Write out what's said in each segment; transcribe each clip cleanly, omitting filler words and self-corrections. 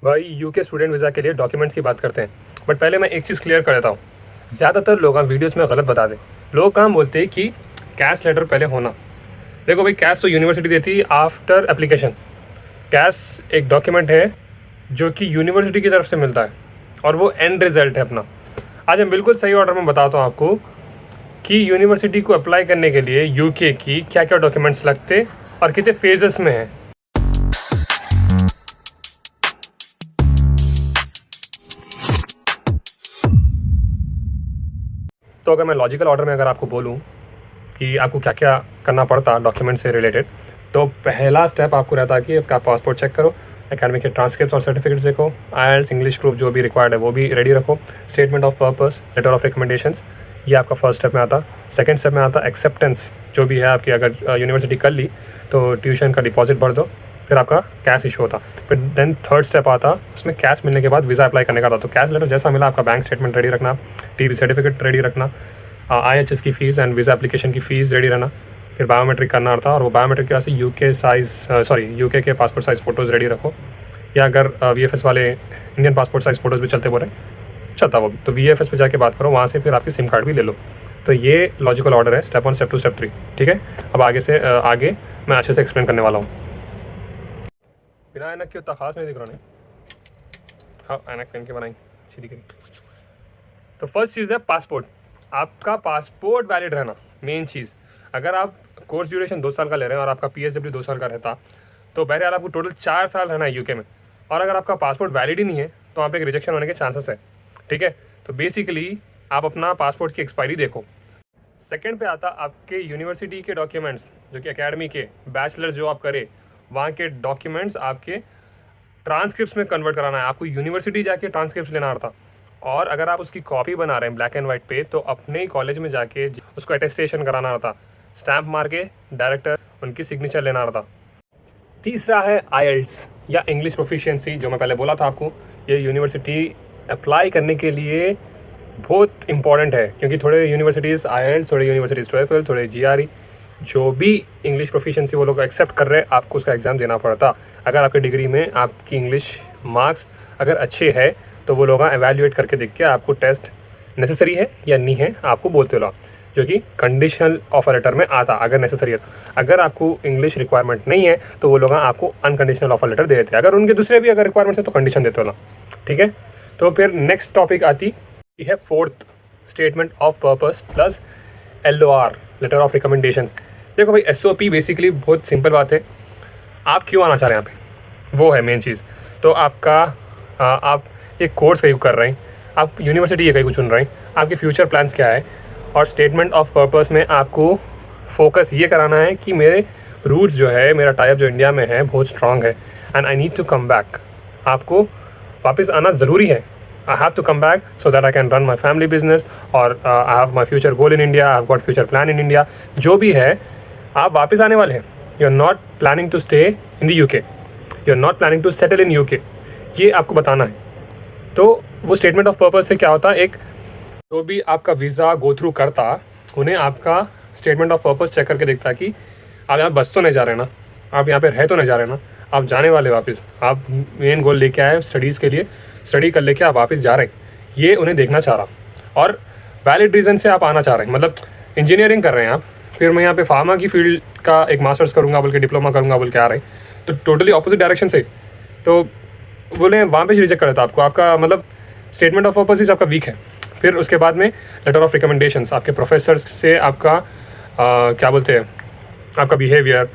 भाई UK student visa के लिए डॉक्यूमेंट्स की बात करते हैं, बट पहले मैं एक चीज़ क्लियर कर देता हूँ। ज़्यादातर लोग वीडियोस में गलत बता दें। लोग काम बोलते हैं कि कैश लेटर पहले होना। देखो भाई, कैश तो यूनिवर्सिटी देती है आफ्टर एप्लीकेशन। कैश एक डॉक्यूमेंट है जो कि यूनिवर्सिटी की तरफ से मिलता है और वो एंड रिजल्ट है अपना। आज हम बिल्कुल सही ऑर्डर में बताता हूँ आपको कि यूनिवर्सिटी को अप्लाई करने के लिए यूके की क्या क्या डॉक्यूमेंट्स लगते और कितने फेजेस में हैं। तो अगर मैं लॉजिकल ऑर्डर में अगर आपको बोलूँ कि आपको क्या क्या करना पड़ता डॉक्यूमेंट से रिलेटेड, तो पहला स्टेप आपको रहता है कि आपका पासपोर्ट चेक करो, एकेडमिक के ट्रांसक्रिप्ट्स और सर्टिफिकेट्स देखो, आईएलटीएस इंग्लिश प्रूफ जो भी रिक्वायर्ड है वो भी रेडी रखो, statement of purpose, letter of recommendations, ये आपका फर्स्ट स्टेप में आता। सेकंड स्टेप में आता एक्सेप्टेंस, जो भी है आपकी, अगर यूनिवर्सिटी कर ली तो ट्यूशन का डिपॉजिट भर दो, फिर आपका कैश इशू होता। फिर देन थर्ड स्टेप आता, उसमें कैश मिलने के बाद वीज़ा अप्लाई करने का था। तो कैश लेटर जैसा मिला, आपका बैंक स्टेटमेंट रेडी रखना, टीवी सर्टिफिकेट रेडी रखना, आईएचएस की फ़ीस एंड वीज़ा एप्लीकेशन की फ़ीस रेडी रहना, फिर बायोमेट्रिक करना था। और वो बायोमेट्रिक के वास्ते यूके के पासपोर्ट साइज़ फ़ोटोज़ रेडी रखो, या अगर वीएफएस वाले इंडियन पासपोर्ट साइज़ फ़ोटोज़ भी चलते बोले चलता वो भी, तो वीएफएस पे जाके बात करो, वहाँ से फिर आपकी सिम कार्ड भी ले लो। तो ये लॉजिकल ऑर्डर है, स्टेप 1, स्टेप 2, स्टेप 3। ठीक है, अब आगे मैं अच्छे से एक्सप्लेन करने वाला हूँ। बिना ऐनक के उतना खास नहीं दिख रहा नहीं। हाँ, ऐनक पहन के बनाई अच्छी दिख रही। तो फर्स्ट चीज़ है पासपोर्ट। आपका पासपोर्ट वैलिड रहना मेन चीज़। अगर आप कोर्स ड्यूरेशन 2 साल का ले रहे हैं और आपका पीएसडब्ल्यू 2 साल का रहता, तो बहरहाल आपको टोटल 4 साल रहना है यूके में। और अगर आपका पासपोर्ट वैलिड ही नहीं है तो वहाँ पे एक रिजेक्शन होने के चांसेस है। ठीक है, तो बेसिकली आप अपना पासपोर्ट की एक्सपायरी देखो। सेकंड पे आता आपके यूनिवर्सिटी के डॉक्यूमेंट्स, जो कि एकेडमी के बैचलर्स जो आप करें वहाँ के डॉक्यूमेंट्स आपके ट्रांसक्रिप्ट्स में कन्वर्ट कराना है। आपको यूनिवर्सिटी जाके ट्रांसक्रिप्ट लेना पड़ता, और अगर आप उसकी कॉपी बना रहे हैं ब्लैक एंड वाइट पे, तो अपने ही कॉलेज में जाके उसको अटेस्टेशन कराना होता, स्टैम्प मार के डायरेक्टर उनकी सिग्नेचर लेना होता। तीसरा है आईएलटीएस या इंग्लिश प्रोफिशिएंसी, जो मैं पहले बोला था आपको। ये यूनिवर्सिटी अप्लाई करने के लिए बहुत इंपॉर्टेंट है, क्योंकि थोड़े यूनिवर्सिटीज़ आईएलटीएस, थोड़े यूनिवर्सिटीज़ टोएफल, थोड़े जीआरई, जो भी इंग्लिश प्रोफिशिएंसी वो लोग एक्सेप्ट कर रहे हैं, आपको उसका एग्ज़ाम देना पड़ता। अगर आपकी डिग्री में आपकी इंग्लिश मार्क्स अगर अच्छे है तो वो लोग एवेल्यूएट करके देख के आपको टेस्ट नेसेसरी है या नहीं है आपको बोलते हो, जो कि कंडीशनल ऑफर लेटर में आता अगर नेसेसरी है। अगर आपको इंग्लिश रिक्वायरमेंट नहीं है तो वो लोग आपको अनकंडीशनल ऑफर लेटर दे देते हैं। अगर उनके दूसरे भी अगर रिक्वायरमेंट्स है तो कंडीशन देते हो। ठीक है, तो फिर नेक्स्ट टॉपिक आती है fourth, statement of purpose plus LOR, letter of recommendations. देखो भाई, एसओपी बेसिकली बहुत सिंपल बात है। आप क्यों आना चाह रहे हैं यहाँ पे, वो है मेन चीज़। तो आपका आप एक कोर्स कहीं कर रहे हैं, आप यूनिवर्सिटी ये कहीं को चुन रहे हैं, आपके फ्यूचर प्लान्स क्या है। और स्टेटमेंट ऑफ पर्पस में आपको फोकस ये कराना है कि मेरे रूट्स जो है, मेरा टाइप जो इंडिया में है बहुत स्ट्रांग है and I need to come back. आपको वापस आना ज़रूरी है। I have to come back so that I can run my family business, और I have my future goal in India, I have got future plan in India। जो भी है, आप वापस आने वाले हैं। You are not planning to stay in the UK, you are not planning to settle in UK, ये आपको बताना है। तो वो स्टेटमेंट ऑफ पर्पस से क्या होता है, एक जो भी आपका वीज़ा गो थ्रू करता, उन्हें आपका स्टेटमेंट ऑफ पर्पस चेक करके देखता है कि आप यहाँ बस तो नहीं जा रहे ना, आप यहाँ पे रह तो नहीं जा रहे ना, आप जाने वाले वापस, आप मेन गोल लेके आए स्टडीज़ के लिए, स्टडी कर लेके आप वापस जा रहे हैं, ये उन्हें देखना चाह रहा। और वैलिड रीज़न से आप आना चाह रहे हैं, मतलब इंजीनियरिंग कर रहे हैं आप, फिर मैं यहाँ पे फार्मा की फील्ड का एक मास्टर्स करूँगा बोल के, डिप्लोमा करूँगा बोल के आ रहे हैं, तो टोटली ऑपोजिट डायरेक्शन से। तो बोले वहाँ पे रिजेक्ट करता आपको, आपका मतलब स्टेटमेंट ऑफ पर्पस आपका वीक है। फिर उसके बाद में लेटर ऑफ रिकमेंडेशंस, आपके प्रोफेसर्स से आपका क्या बोलते हैं, आपका बिहेवियर,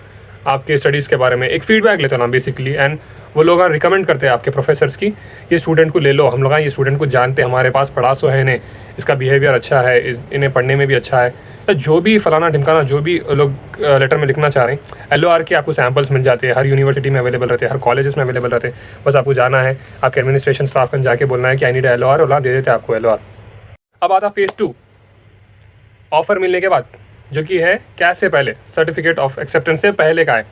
आपके स्टडीज़ के बारे में एक फीडबैक लेते हो ना बेसिकली। एंड वो लोग रिकमेंड करते हैं आपके प्रोफेसर्स की, ये स्टूडेंट को ले लो, हम लोग ये स्टूडेंट को जानते हैं, हमारे पास पढ़ा सो है इन्हें, इसका बिहेवियर अच्छा है, इन्हें पढ़ने में भी अच्छा है, तो जो भी फलाना ढिमकाना जो भी लोग लेटर में लिखना चाह रहे हैं। एलओआर के आपको सैम्पल्स मिल जाते हैं, हर यूनिवर्सिटी में अवेलेबल रहते हैं, हर कॉलेजेस में अवेलेबल रहते हैं। बस आपको जाना है, आपके एडमिनिस्ट्रेशन स्टाफ को जाके बोलना है कि आई नीड एलओआर, और दे देते हैं आपको एलओआर। अब आता फेज़ 2, ऑफ़र मिलने के बाद, जो कि है कैश से पहले, सर्टिफिकेट ऑफ एक्सेप्टेंस से पहले का है।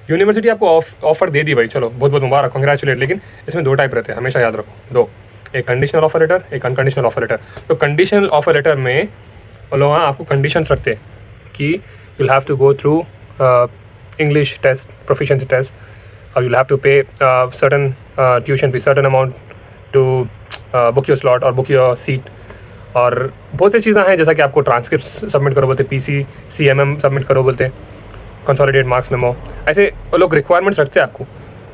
यूनिवर्सिटी आपको ऑफर दे दी भाई, चलो बहुत बहुत मुबारक, कंग्रेचुलेट। लेकिन इसमें 2 टाइप रहते हैं, हमेशा याद रखो, 2, एक कंडीशनल ऑफर लेटर, एक अनकंडीशनल ऑफर लेटर। तो कंडीशनल ऑफर लेटर में वो लोग आपको कंडीशंस रखते हैं कि you'll have to go through English test, proficiency test, you'll have to pay certain tuition fee, certain amount to book your slot और book your seat. और बहुत सी चीज़ें हैं जैसा कि आपको ट्रांसक्रिप्ट सबमिट करो बोलते, PCCMM सबमिट करो बोलते, कंसोलिडेट मार्क्स मेमो, ऐसे वो लोग रिक्वायरमेंट्स रखते हैं आपको,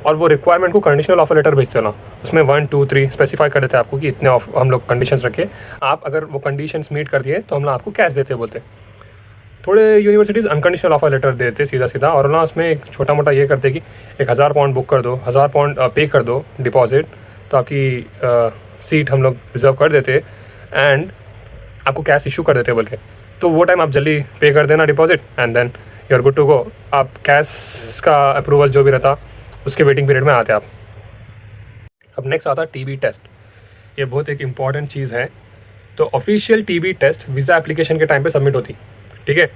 और वो रिक्वायरमेंट को कंडीशनल ऑफर लेटर भेजते हो ना, उसमें 1 2 3 स्पेसिफाई कर देते हैं आपको कि इतने हम लोग कंडीशंस रखे, आप अगर वो कंडीशंस मीट कर दिए तो हम लोग आपको कैश देते बोलते। थोड़े यूनिवर्सिटीज़ अनकंडीशनल ऑफर लेटर देते सीधा सीधा, और ना उसमें एक छोटा मोटा ये करते कि 1000 पाउंड बुक कर दो, 1000 पाउंड पे कर दो डिपॉजिट, तो आपकी सीट हम लोग रिजर्व कर देते एंड आपको कैश इशू कर देते बोल के। तो वो टाइम आप जल्दी पे कर देना deposit and then you are good to go. आप कैश का अप्रूवल जो भी रहता उसके वेटिंग पीरियड में आते आप। अब नेक्स्ट आता TB टेस्ट। ये बहुत एक इम्पॉर्टेंट चीज़ है। तो official TB test visa application के टाइम पे सबमिट होती, ठीक है,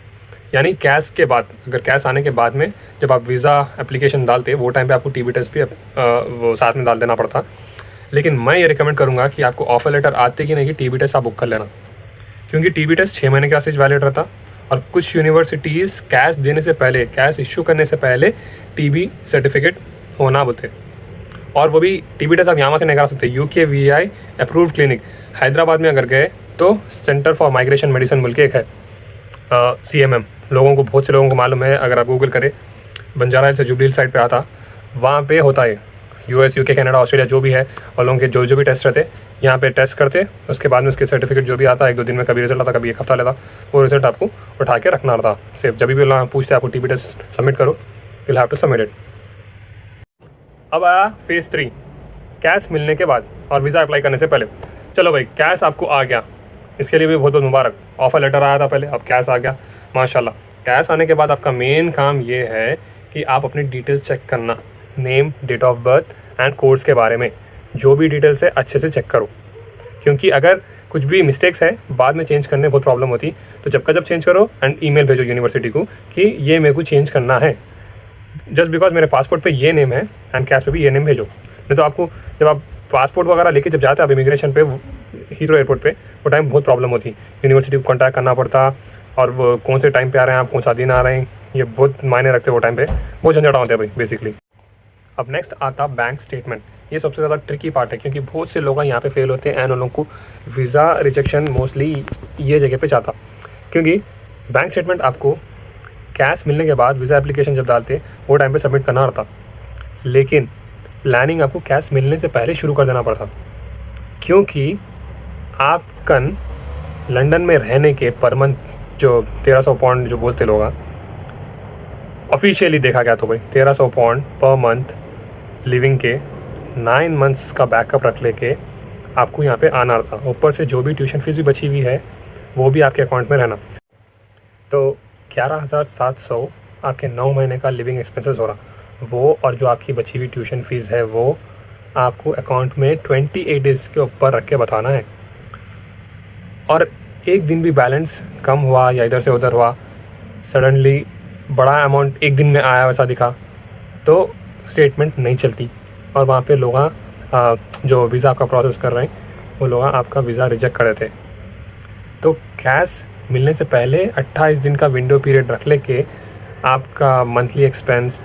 यानी कैश के बाद, अगर कैश आने के बाद में जब आप वीज़ा एप्लीकेशन डालते वो टाइम पे आपको TB टेस्ट भी वो साथ में डाल देना पड़ता। लेकिन मैं ये रिकमेंड करूँगा कि आपको ऑफर लेटर आते कि नहीं कि TB टेस्ट आप बुक कर लेना, क्योंकि TB टेस्ट 6 महीने के वास्ते वैलिड रहता, और कुछ यूनिवर्सिटीज़ कैश देने से पहले, कैश इशू करने से पहले TB सर्टिफिकेट होना बोलते, और वो भी TB टेस्ट आप यहाँ से नहीं करा सकते। UKVI अप्रूव्ड क्लिनिक हैदराबाद में अगर गए तो सेंटर फॉर माइग्रेशन मेडिसिन बोल के एक है, CMM, लोगों को, बहुत से लोगों को मालूम है, अगर आप गूगल करें, बंजारा हिल से जुबली हिल साइड पे आता, वहाँ पे होता है। US UK कनाडा ऑस्ट्रेलिया जो भी है, और लोगों के जो भी टेस्ट रहते यहाँ पे टेस्ट करते, उसके बाद में उसके सर्टिफिकेट जो भी आता 1-2 दिन में, कभी रिजल्ट आता, कभी 1 हफ्ता लेता, वो रिजल्ट आपको उठा के रखना रहता सेफ। जब भी लोग पूछते आपको TB टेस्ट सबमिट करो, you have to submit it. अब आया फेज़ 3, कैश मिलने के बाद और वीज़ा अप्लाई करने से पहले। चलो भाई, कैश आपको आ गया, इसके लिए भी बहुत बहुत मुबारक। ऑफर लेटर आया था पहले, अब कैश आ गया, माशाल्लाह। कैश आने के बाद आपका मेन काम ये है कि आप अपनी डिटेल्स चेक करना, name, date of birth and course के बारे में जो भी डिटेल्स है अच्छे से चेक करो, क्योंकि अगर कुछ भी मिस्टेक्स है बाद में चेंज करने बहुत प्रॉब्लम होती। तो जब का जब चेंज करो एंड ईमेल भेजो यूनिवर्सिटी को कि ये मेरे को चेंज करना है, जस्ट बिकॉज मेरे पासपोर्ट पे ये नेम है एंड कैश पे भी ये नेम भेजो। नहीं तो आपको जब आप पासपोर्ट वगैरह लेके जब जाते हैं आप इमिग्रेशन पे, हीथ्रो एयरपोर्ट पे, वो टाइम बहुत प्रॉब्लम होती, यूनिवर्सिटी को कॉन्टैक्ट करना पड़ता, और वो कौन से टाइम पे आ रहे हैं आप, कौन सा दिन आ रहे हैं, ये बहुत मायने रखते हैं वो टाइम पे, बहुत झंझटा होता है भाई बेसिकली। अब नेक्स्ट आता बैंक स्टेटमेंट। ये सबसे ज़्यादा ट्रिकी पार्ट है, क्योंकि बहुत से लोग यहाँ पे फेल होते हैं एंड उन लोगों को वीज़ा रिजेक्शन मोस्टली ये जगह पे जाता, क्योंकि बैंक स्टेटमेंट आपको कैश मिलने के बाद वीज़ा एप्लीकेशन जब डालते वो टाइम पे सबमिट करना पड़ता, लेकिन प्लानिंग आपको कैश मिलने से पहले शुरू कर देना पड़ता, क्योंकि आप कन लंदन में रहने के पर मंथ जो 1300 पाउंड जो बोलते लोग, ऑफिशियली देखा गया तो भाई 1300 पाउंड पर मंथ लिविंग के 9 मंथ्स का बैकअप रख लेके आपको यहाँ पे आना था। ऊपर से जो भी ट्यूशन फीस भी बची हुई है वो भी आपके अकाउंट में रहना। तो 11,700 आपके 9 महीने का लिविंग एक्सपेंसेस हो रहा, वो और जो आपकी बची हुई ट्यूशन फीस है वो आपको अकाउंट में 28 डेज़ के ऊपर रख के बताना है। और एक दिन भी बैलेंस कम हुआ या इधर से उधर हुआ, सडनली बड़ा अमाउंट एक दिन में आया वैसा दिखा, तो स्टेटमेंट नहीं चलती, और वहाँ पे लोग जो वीज़ा आपका प्रोसेस कर रहे हैं वो लोग आपका वीज़ा रिजेक्ट कर देते। तो कैश मिलने से पहले 28 दिन का विंडो पीरियड रख लेके आपका मंथली एक्सपेंस,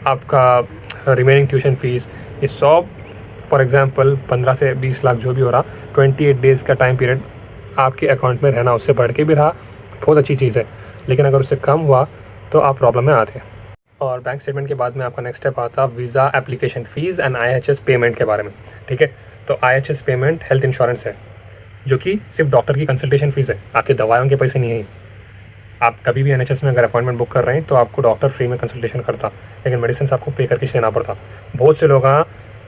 आपका रिमेनिंग ट्यूशन फीस, ये सब फॉर एग्जांपल 15 से 20 लाख जो भी हो रहा, 28 डेज़ का टाइम पीरियड आपके अकाउंट में रहना। उससे बढ़ के भी रहा बहुत अच्छी चीज़ है, लेकिन अगर उससे कम हुआ तो आप प्रॉब्लम में आते हैं। और बैंक स्टेटमेंट के बाद में आपका नेक्स्ट स्टेप आता visa application fees and IHS payment के बारे में, ठीक है। तो IHS पेमेंट हेल्थ इंश्योरेंस है, जो कि सिर्फ डॉक्टर की कंसल्टेशन फ़ीस है, आपके दवाइयों के पैसे नहीं है। आप कभी भी NHS में अगर अपॉइंटमेंट बुक कर रहे हैं तो आपको डॉक्टर फ्री में कंसल्टेशन करता, लेकिन मेडिसिन आपको पे करके देना पड़ता। बहुत से लोग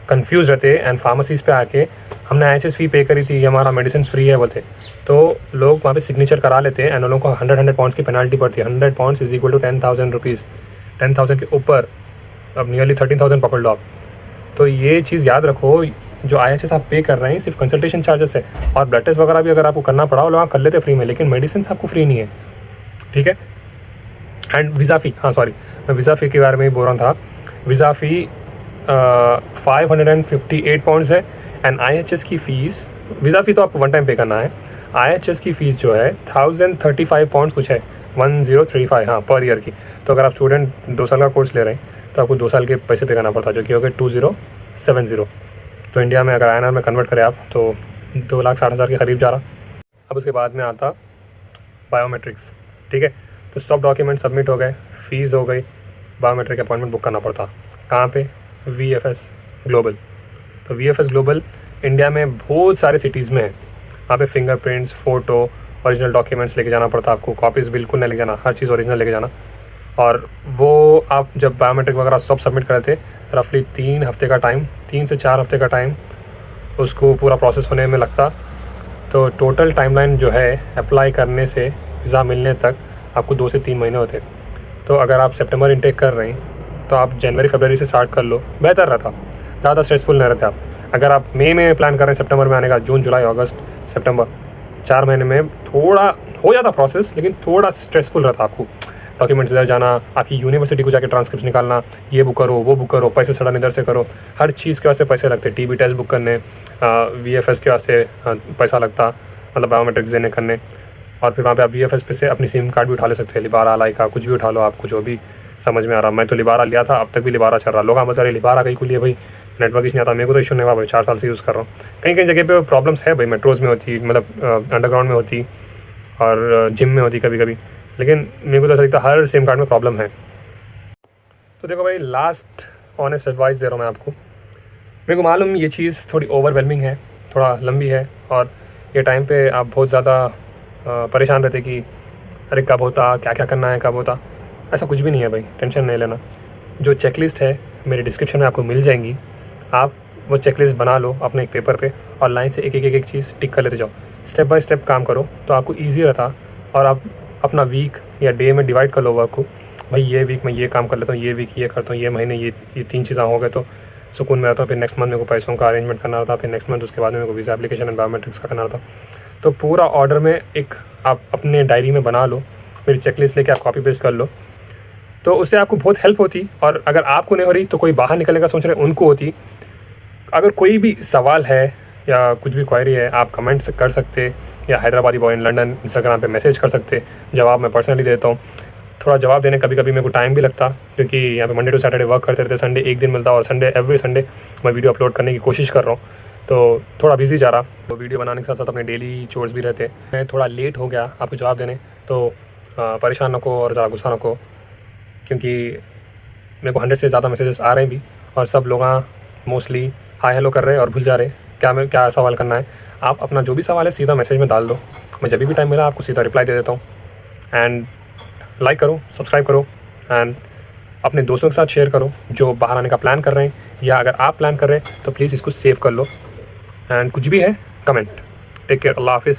कंफ्यूज रहते एंड फार्मेसीज़ पे आके हमने IHS फ़ी पे करी थी, ये हमारा मेडिसिन फ्री है बोलते, तो लोग वहाँ पे सिग्नेचर करा लेते हैं एंड उन लोगों को 100 पाउंड्स की पेनल्टी पड़ती है। 100 pounds is equal to 10,000 rupees, 10,000 के ऊपर अब नियरली 13,000 पकड़ लो आप। तो ये चीज़ याद रखो, जो IHS आप पे कर रहे हैं सिर्फ कंसल्टेशन चार्जेस है, और ब्लड टेस्ट वगैरह भी अगर आपको करना पड़ा वो लोग कर लेते फ्री में, लेकिन मेडिसिन आपको फ्री नहीं है, ठीक है। एंड वीज़ा फ़ी, हाँ सॉरी, मैं वीज़ा फ़ी के बारे में ही बोल रहा था। वीज़ा फ़ी 558 पाउंड्स है एंड IHS की फ़ीस, वीज़ा फ़ी तो आपको वन टाइम पे करना है, IHS की फ़ीस जो है 1035 पाउंड्स कुछ है, 1035, हाँ, पर ईयर की। तो अगर आप स्टूडेंट 2 साल का कोर्स ले रहे हैं तो आपको 2 साल के पैसे पे करना पड़ता, जो कि हो गए 2070। तो इंडिया में अगर INR में कन्वर्ट करें आप तो 2,60,000 के करीब जा रहा। अब उसके बाद में आता बायोमेट्रिक्स, ठीक है। तो सब डॉक्यूमेंट सबमिट हो गए, फ़ीस हो गई, बायोमेट्रिक अपॉइंटमेंट बुक करना पड़ता। कहाँ पे? VFS global. तो VFS ग्लोबल इंडिया में बहुत सारे सिटीज़ में है। वहाँ पे फिंगरप्रिंट्स, फ़ोटो, ओरिजिनल डॉक्यूमेंट्स लेके जाना पड़ता आपको, कॉपीज़ बिल्कुल नहीं लेके जाना, हर चीज़ ओरिजिनल लेके जाना। और वो आप जब बायोमेट्रिक वगैरह सब सबमिट करे थे, रफली 3 हफ्ते का टाइम, 3 से 4 हफ्ते का टाइम उसको पूरा प्रोसेस होने में लगता। तो टोटल टाइमलाइन जो है अप्लाई करने से वीज़ा मिलने तक आपको 2 से 3 महीने होते। तो अगर आप सितंबर इंटेक कर रहे हैं तो आप जनवरी फरवरी से स्टार्ट कर लो, बेहतर रहता, ज़्यादा स्ट्रेसफुल नहीं रहते आप। अगर आप मई में प्लान कर रहे हैं सितंबर में आने का, जून जुलाई अगस्त सितंबर 4 महीने में थोड़ा हो जाता प्रोसेस, लेकिन थोड़ा स्ट्रेसफुल रहता आपको। डॉक्यूमेंट्स इधर जाना, आपकी यूनिवर्सिटी को जाके ट्रांसक्रिप्ट निकालना, ये बुक करो वो बुक करो, पैसे सड़न इधर से करो, हर चीज़ के वास्ते पैसे लगते। TB टेस्ट बुक करने, VFS के वास्ते पैसा लगता, मतलब बायोमेट्रिक्स देने करने। और फिर वहाँ पे आप VFS पे से अपनी सिम कार्ड भी उठा ले सकते हैं, लिबारा लाई का कुछ भी उठा लो, आपको जो भी समझ में आ रहा। मैं तो लिबारा लिया था, अब तक भी लिबारा चल रहा। लोग बता रहे लिबारा कहीं को लिए भाई, नेटवर्क इशू नहीं आता। मेरे को तो इशू नहीं हुआ भाई, 4 साल से यूज़ कर रहा हूँ। कहीं कहीं जगह पे प्रॉब्लम्स है भाई, मेट्रोज़ में होती, मतलब अंडरग्राउंड में होती और जिम में होती कभी कभी, लेकिन मेरे को तो ऐसा लगता है हर सिम कार्ड में प्रॉब्लम है। तो देखो भाई, लास्ट ऑनेस्ट एडवाइस दे रहा हूँ मैं आपको। मेरे को मालूम ये चीज़ थोड़ी ओवरवेलमिंग है, थोड़ा लंबी है, और ये टाइम पे आप बहुत ज़्यादा परेशान रहते कि अरे कब होता, क्या क्या करना है, कब होता। ऐसा कुछ भी नहीं है भाई, टेंशन नहीं लेना। जो चेकलिस्ट है मेरे डिस्क्रिप्शन में आपको मिल जाएंगी, आप वो चेकलिस्ट बना लो अपने एक पेपर पे और लाइन से एक चीज़ टिक कर लेते जाओ, स्टेप बाय स्टेप काम करो, तो आपको ईजी रहता। और आप अपना वीक या डे में डिवाइड कर लो वर्क को, भाई ये वीक में ये काम कर लेता हूँ, ये वीक ये करता हूँ, ये महीने ये 3 चीज़ें हो गए तो सुकून में आता हूँ। फिर नेक्स्ट मंथ मेरे को पैसों का अरेंजमेंट करना रहता, फिर नेक्स्ट मंथ उसके बाद में मेरे को वीज़ा एप्लीकेशन एंड बायोमेट्रिक्स का करना रहता। तो पूरा ऑर्डर में एक आप अपने डायरी में बना लो, मेरी चेकलिस्ट लेके आप कॉपी पेस्ट कर लो, तो उससे आपको बहुत हेल्प होती। और अगर आपको नहीं हो रही तो कोई बाहर निकलने का सोच रहे उनको होती। अगर कोई भी सवाल है या कुछ भी क्वेरी है, आप कमेंट्स कर सकते, या Hyderabadi boy in London Instagram पे मैसेज कर सकते, जवाब मैं पर्सनली देता हूँ। थोड़ा जवाब देने कभी कभी मेरे को टाइम भी लगता, क्योंकि यहाँ पे मंडे टू सैटरडे वर्क करते रहते, संडे एक दिन मिलता, और संडे एवरी संडे मैं वीडियो अपलोड करने की कोशिश कर रहा हूँ, तो थोड़ा बिजी जा रहा। तो वीडियो बनाने के साथ साथ अपने डेली चोर्स भी रहते। मैं थोड़ा लेट हो गया आपको जवाब देने, तो परेशान नको और ज़रा गुस्सा नको, क्योंकि मेरे को 100 से ज़्यादा मैसेजेस आ रहे हैं भी, और सब लोग मोस्टली हाय हेलो कर रहे हैं और भूल जा रहे हैं क्या सवाल करना है। आप अपना जो भी सवाल है सीधा मैसेज में डाल दो, मैं जब भी टाइम मिला आपको सीधा रिप्लाई दे देता हूँ। एंड लाइक करो, सब्सक्राइब करो, एंड अपने दोस्तों के साथ शेयर करो जो बाहर आने का प्लान कर रहे हैं, या अगर आप प्लान कर रहे हैं तो प्लीज़ इसको सेव कर लो। एंड कुछ भी है कमेंट। टेक केयर, अल्लाह हाफिज़।